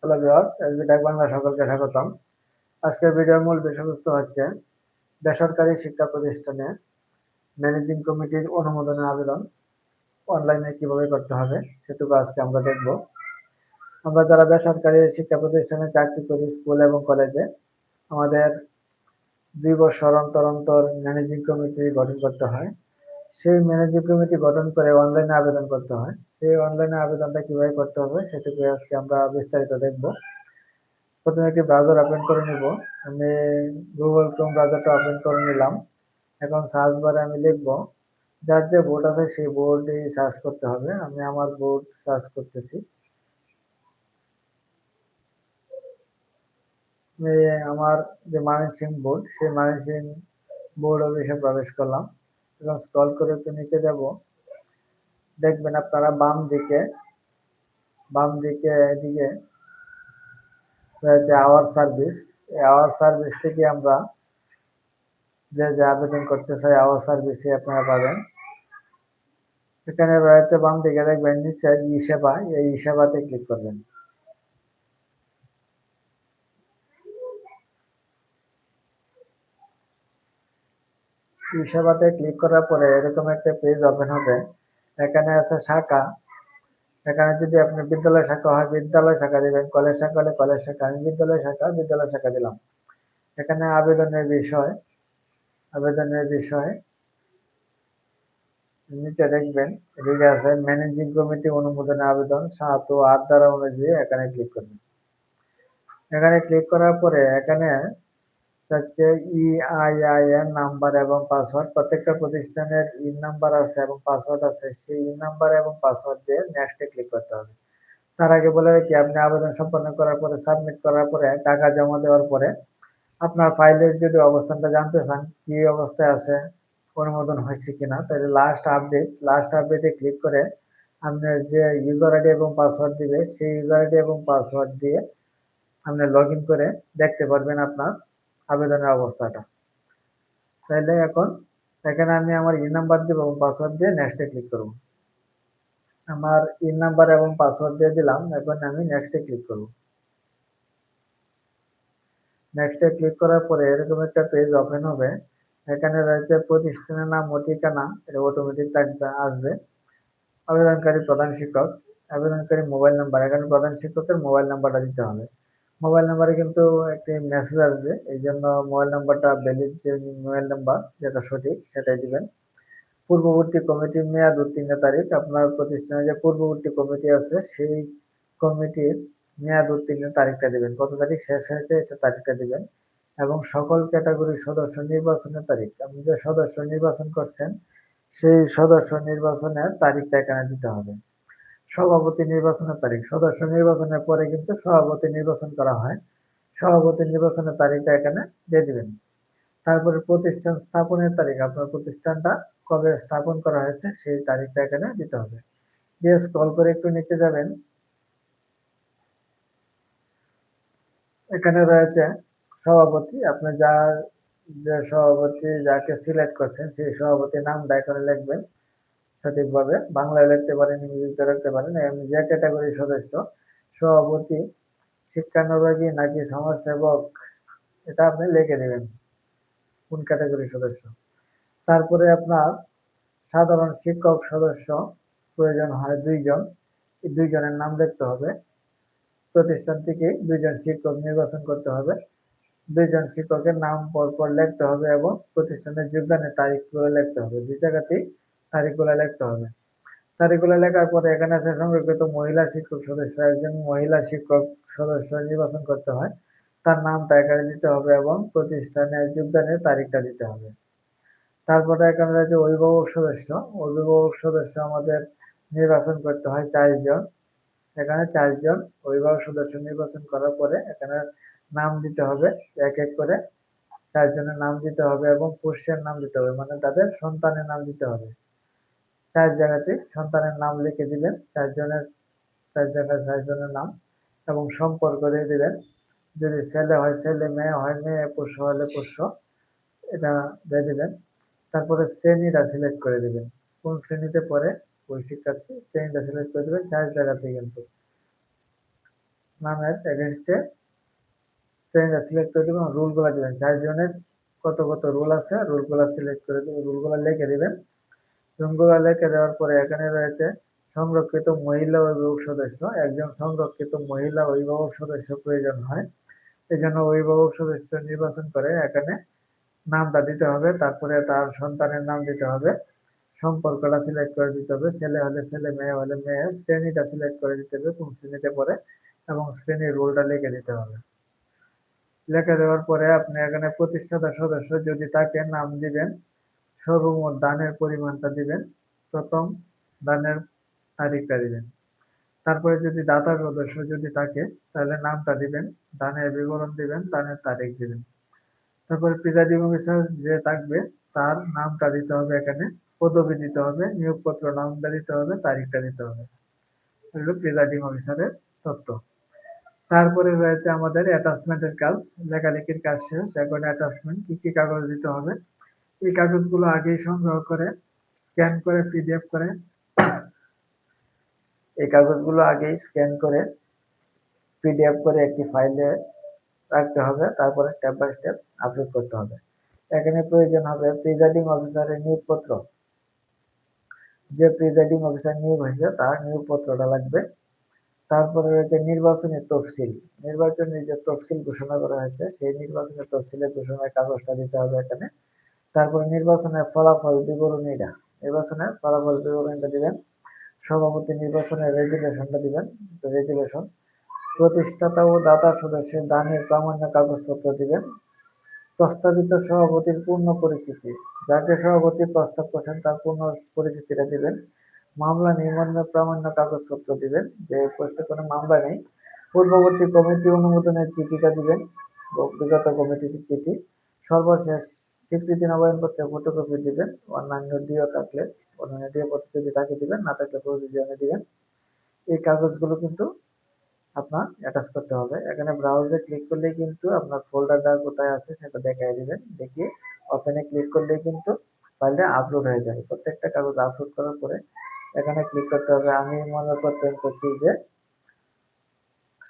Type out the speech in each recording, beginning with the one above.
Hello viewers, SB tech Bangla সকলকে স্বাগতম। আজকের ভিডিওর মূল বিষয়বস্তু হচ্ছে বেসরকারি শিক্ষা প্রতিষ্ঠানে ম্যানেজিং কমিটির অনুমোদনের আবেদন অনলাইনে কিভাবে করতে হবে সেটুকু আজকে আমরা দেখব। আমরা যারা বেসরকারি শিক্ষা প্রতিষ্ঠানে চাকরি করি, স্কুল এবং কলেজে, আমাদের 2 বছর অন্তর অন্তর ম্যানেজিং কমিটি গঠন করতে হয়। সেই ম্যানেজিং কমিটি গঠন করে অনলাইনে আবেদন করতে হয়। সেই অনলাইনে আবেদনটা কিভাবে করতে হবে সেটুকু আজকে আমরা বিস্তারিত দেখব। প্রথমে একটি ব্রাউজার ওপেন করে নিব। আমি গুগল ক্রোম ব্রাউজারটা ওপেন করে নিলাম। এখন সার্চ বারে আমি লিখব, যার যে বোর্ড আছে সেই বোর্ডে সার্চ করতে হবে। আমি আমার বোর্ড সার্চ করতেছি। আমি আমার যে ময়মনসিংহ বোর্ড, সেই ময়মনসিংহ বোর্ড অফিসে প্রবেশ করলাম এবং স্ক্রল করে একটু নিচে যাব। দেখবেন আপনারা বাম দিকে এদিকে রয়েছে আওয়ার সার্ভিস। এই আওয়ার সার্ভিস থেকে আমরা যে আবেদন করতে চাই আওয়ার সার্ভিসে আপনারা পাবেন। এখানে রয়েছে বাম দিকে দেখবেন নিচে ই সেবা, এই ই সেবাতে ক্লিক করবেন। ই সেবাতে ক্লিক করার পরে এরকম একটা পেজ ওপেন হবে। এখানে আছে শাখা। এখানে যদি আপনি বিদ্যালয় শাখা হয় বিদ্যালয় শাখা দিবেন, কলেজ শাখা হলে কলেজ শাখা। আমি বিদ্যালয় শাখা দিলাম। এখানে আবেদনের বিষয় নিচে দেখবেন এদিকে আছে ম্যানেজিং কমিটি অনুমোদনের আবেদন 7 ও 8 ধারা অনুযায়ী এখানে ক্লিক করবেন। এখানে ক্লিক করার পরে এখানে হচ্ছে EIN নাম্বার এবং পাসওয়ার্ড। প্রত্যেকটা প্রতিষ্ঠানের নাম্বার আছে এবং পাসওয়ার্ড আছে। সেই নাম্বার এবং পাসওয়ার্ড দিয়ে নেক্সটে ক্লিক করতে হবে। তার আগে বলে রাখি, আপনি আবেদন সম্পন্ন করার পরে সাবমিট করার পরে টাকা জমা দেওয়ার পরে আপনার ফাইলের যদি অবস্থানটা জানতে চান কি অবস্থায় আছে, অনুমোদন হয়েছে কিনা, তাহলে লাস্ট আপডেটে ক্লিক করে আপনার যে ইউজার আইডি এবং পাসওয়ার্ড দিবে সেই ইউজার আইডি এবং পাসওয়ার্ড দিয়ে আপনি লগ ইন করে দেখতে পারবেন আপনার আবেদনের অবস্থাটা। তাহলে এখন এখানে আমি আমার নাম্বার দিব এবং পাসওয়ার্ড দিয়ে নেক্সটে ক্লিক করব। আমার নাম্বার এবং পাসওয়ার্ড দিয়ে দিলাম। এখন আমি নেক্সটে ক্লিক করব। নেক্সটে ক্লিক করার পরে এরকম একটা পেজ ওপেন হবে। এখানে রয়েছে প্রতিষ্ঠানের নাম ও ঠিকানা, এটা অটোমেটিক আসবে। আবেদনকারী প্রধান শিক্ষক, আবেদনকারী মোবাইল নাম্বার, এখানে প্রধান শিক্ষকের মোবাইল নাম্বারটা দিতে হবে। মোবাইল নাম্বারে কিন্তু একটি মেসেজ আসবে, এই জন্য মোবাইল নাম্বারটা ভ্যালিড যে মোবাইল নাম্বার যেটা সঠিক সেটাই দিবেন। পূর্ববর্তী কমিটির মেয়াদ উত্তীর্ণের তারিখ, আপনার প্রতিষ্ঠানে যে পূর্ববর্তী কমিটি আছে সেই কমিটির মেয়াদ উত্তীর্ণের তারিখটা দিবেন, কত তারিখ শেষ হয়েছে এটা তারিখটা দিবেন। এবং সকল ক্যাটাগরির সদস্য নির্বাচনের তারিখ, আপনি যে সদস্য নির্বাচন করছেন সেই সদস্য নির্বাচনের তারিখটা এখানে দিতে হবে। সভাপতি নির্বাচনের তারিখ, সদস্য নির্বাচনের পরে কিন্তু সভাপতি নির্বাচন করা হয়, সভাপতি নির্বাচনের তারিখটা এখানে দিয়ে দিবেন। তারপরে প্রতিষ্ঠান স্থাপনের তারিখ, আপনার প্রতিষ্ঠানটা কবে স্থাপন করা হয়েছে সেই তারিখটা এখানে দিতে হবে। দিয়ে স্ক্রল করে একটু নিচে যাবেন। এখানে রয়েছে সভাপতি, আপনি যে সভাপতি যাকে সিলেক্ট করছেন সেই সভাপতির নামটা এখানে লিখবেন সঠিকভাবে। বাংলায় লিখতে পারেন, ইংরেজিতে লিখতে পারেন। এমনি যে ক্যাটাগরির সদস্য, সভাপতি, শিক্ষানুরাগী নাকি সমাজসেবক, এটা আপনি লিখে দেবেন কোন ক্যাটাগরির সদস্য। তারপরে আপনার সাধারণ শিক্ষক সদস্য প্রয়োজন হয় 2 জন। এই 2 জনের নাম লিখতে হবে। প্রতিষ্ঠান থেকে 2 জন শিক্ষক নির্বাচন করতে হবে। 2 জন শিক্ষকের নাম পরপর লিখতে হবে এবং প্রতিষ্ঠানের যোগদানের তারিখগুলো লিখতে হবে। 2 জায়গাতেই তারিখগুলো লিখতে হবে। তারিখগুলো লেখার পরে এখানে আছে সংরক্ষিত মহিলা শিক্ষক সদস্য, একজন মহিলা শিক্ষক সদস্য নির্বাচন করতে হয়, তার নামটা এখানে দিতে হবে এবং প্রতিষ্ঠানে যোগদানের তারিখটা দিতে হবে। তারপরে এখানে রয়েছে অভিভাবক সদস্য আমাদের নির্বাচন করতে হয় 4 জন। এখানে 4 জন অভিভাবক সদস্য নির্বাচন করার পরে এখানে নাম দিতে হবে এক এক করে। 4 জনের নাম দিতে হবে এবং পুরুষের নাম দিতে হবে, মানে তাদের সন্তানের নাম দিতে হবে। 4 জায়গাতে সন্তানের নাম লিখে দিবেন, 4 জায়গায় 4 জনের নাম এবং সম্পর্ক দিয়ে দিবেন। যদি ছেলে হয় ছেলে, মেয়ে হয় মেয়ে, পোষ্য হলে পোষ্য, এটা দিয়ে দিবেন। তারপরে শ্রেণীটা সিলেক্ট করে দিবেন, কোন শ্রেণীতে পড়ে ওই শিক্ষার্থী, শ্রেণীটা সিলেক্ট করে দিবেন 4 জায়গাতে। কিন্তু নামের এগেনস্টে শ্রেণীটা সিলেক্ট করে দেবেন, রুলগুলো দিবেন 4 জনের কত কত রুল আছে, রুলগুলো সিলেক্ট করে দেবেন, রুলগুলো লিখে দিবেন। রুলগুলো লিখে দেওয়ার পরে এখানে রয়েছে সংরক্ষিত মহিলা অভিভাবক সদস্য, একজন সংরক্ষিত মহিলা অভিভাবক সদস্য প্রয়োজন হয়। এই জন্য অভিভাবক সদস্য নির্বাচন করে এখানে নামটা দিতে হবে, তারপরে তার সন্তানের নাম দিতে হবে, সম্পর্কটা সিলেক্ট করে দিতে হবে, ছেলে হলে ছেলে, মেয়ে হলে মেয়ে, শ্রেণীটা সিলেক্ট করে দিতে হবে কোন শ্রেণীতে পড়ে এবং শ্রেণীর রোলটা লিখে দিতে হবে। লিখে দেওয়ার পরে আপনি এখানে প্রতিষ্ঠাতা সদস্য যদি তাকে নাম দিবেন, সর্বমোট দানের পরিমাণটা দিবেন, প্রথম দানের তারিখটা দিবেন। তারপরে যদি দাতা সদস্য যদি থাকে তাহলে নামটা দিবেন, দানের বিবরণ দিবেন, দানের তারিখ দিবেন। তারপরে প্রিজাইডিং অফিসার যে থাকবে তার নামটা দিতে হবে, এখানে পদবি দিতে হবে, নিয়োগপত্র নামটা দিতে হবে, তারিখটা দিতে হবে। এগুলো প্রিজাইডিং অফিসারের তথ্য। তারপরে রয়েছে আমাদের অ্যাটাচমেন্টের কাজ, লেখালেখির কাজ শেষ। এখন অ্যাটাচমেন্ট কি কি কাগজ দিতে হবে, এই কাগজগুলো আগেই সংগ্রহ করে স্ক্যান করে পিডিএফ করে, এই কাগজগুলো আগেই স্ক্যান করে পিডিএফ করে একটি ফাইলে রাখতে হবে, তারপরে স্টেপ বাই স্টেপ আপলোড করতে হবে। এখানে প্রয়োজন হবে প্রিজাইডিং অফিসারের নিয়োগপত্র, যে প্রিজাইডিং অফিসার নিয়োগ হয়েছে তার নিয়োগপত্রটা লাগবে। তারপরে রয়েছে নির্বাচনী তফসিল, নির্বাচনী যে তফসিল ঘোষণা করা হয়েছে সেই নির্বাচনী তফসিলের ঘোষণার কাগজটা দিতে হবে এখানে। তারপরে নির্বাচনের ফলাফল বিবরণীটা, নির্বাচনের ফলাফল বিবরণীটা দিবেন। সভাপতি নির্বাচনের রেজুলেশনটা দিবেন, রেজুলেশন। প্রতিষ্ঠাতা ও দাতা সদস্যের দানের প্রামাণ্য কাগজপত্র দিবেন। প্রস্তাবিত সভাপতির পূর্ণ পরিচিতি, যাকে সভাপতি প্রস্তাব করছেন তার পূর্ণ পরিচিতিটা দিবেন। মামলা নির্মাণের প্রামাণ্য কাগজপত্র দিবেন, যে পোস্টে কোনো মামলা নেই। পূর্ববর্তী কমিটি অনুমোদনের চিঠিটা দিবেন, বিগত কমিটির চিঠি। সর্বশেষ স্বীকৃতি নবায়নপত্রের ফটোকপি দিবেন। অন্যান্য ডিও থাকলে অন্যান্য ডিও পত্র যদি থাকে দিবেন, না থাকলে প্রয়োজনে দিবেন। এই কাগজগুলো কিন্তু আপনার অ্যাটাচ করতে হবে। এখানে ব্রাউজে ক্লিক করলেই কিন্তু আপনার ফোল্ডারটা কোথায় আছে সেটা দেখাই দিবেন, দেখিয়ে ওপেনে ক্লিক করলেই কিন্তু ফাইলটা আপলোড হয়ে যাবে। প্রত্যেকটা কাগজ আপলোড করার পরে এখানে ক্লিক করতে হবে। আমি মনে করছি যে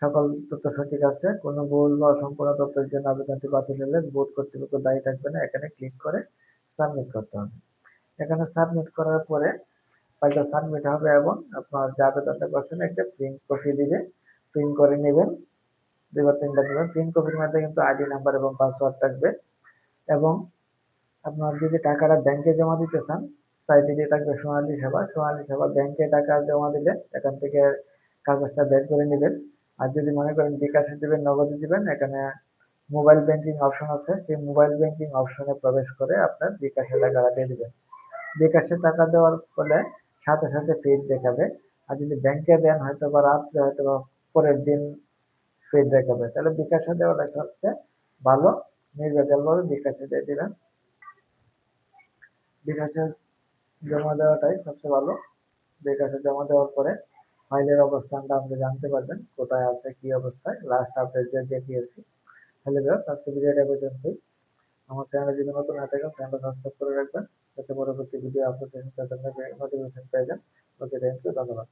সকল তথ্য সঠিক আছে, কোনো ভুল বা অসম্পূর্ণ তথ্যের জন্য আবেদনটি বাতিল হলে বোর্ড কর্তৃপক্ষ দায়ী থাকবে না। এখানে ক্লিক করে সাবমিট করতে হবে। এখানে সাবমিট করার পরে ফাইলটা সাবমিট হবে এবং আপনার যে আবেদনটা করছেন একটা প্রিন্ট কপি দিবে, প্রিন্ট করে নেবেন, 2 বা 3টা দিবেন। প্রিন্ট কপির মধ্যে কিন্তু আইডি নাম্বার এবং পাসওয়ার্ড থাকবে। এবং আপনার যদি টাকাটা ব্যাংকে জমা দিতে চান, সাইটে দিয়ে থাকবে সোনালী সেবা, সোনালী সেবা ব্যাংকে টাকা জমা দিলে এখান থেকে কাগজটা বের করে নেবেন। আর যদি মনে করেন বিকাশে দিবেন, নগদে দিবেন, এখানে মোবাইল ব্যাংকিং অপশন আছে, সেই মোবাইল ব্যাংকিং অপশনে প্রবেশ করে আপনার বিকাশে টাকাটা দিয়ে দিবেন। বিকাশে টাকা দেওয়ার ফলে সাথে সাথে পেজ দেখাবে। আর যদি ব্যাংকে দেন হয়তো বা রাত্রে হয়তো বা পরের দিন পেজ দেখাবে, তাহলে বিকাশে দেওয়াটা সবচেয়ে ভালো। নির্ভেজালভাবে বিকাশে দিয়ে দিবেন, বিকাশে জমা দেওয়াটাই সবচেয়ে ভালো। বিকাশে জমা দেওয়ার পরে ফাইলের অবস্থানটা আপনি জানতে পারবেন কোথায় আছে, কি অবস্থায়। লাস্ট আপডেট যে দেখিয়েছি। তাহলে আজকে ভিডিওটা পর্যন্তই। আমার চ্যানেলে যদি নতুন হয়ে থাকেন চ্যানেলটা সাবস্ক্রাইব করে রাখবেন, যাতে পরবর্তী ভিডিও আপলোড তাদের নোটিফিকেশন পেয়ে যান। ওকে, থ্যাংক ইউ, ধন্যবাদ।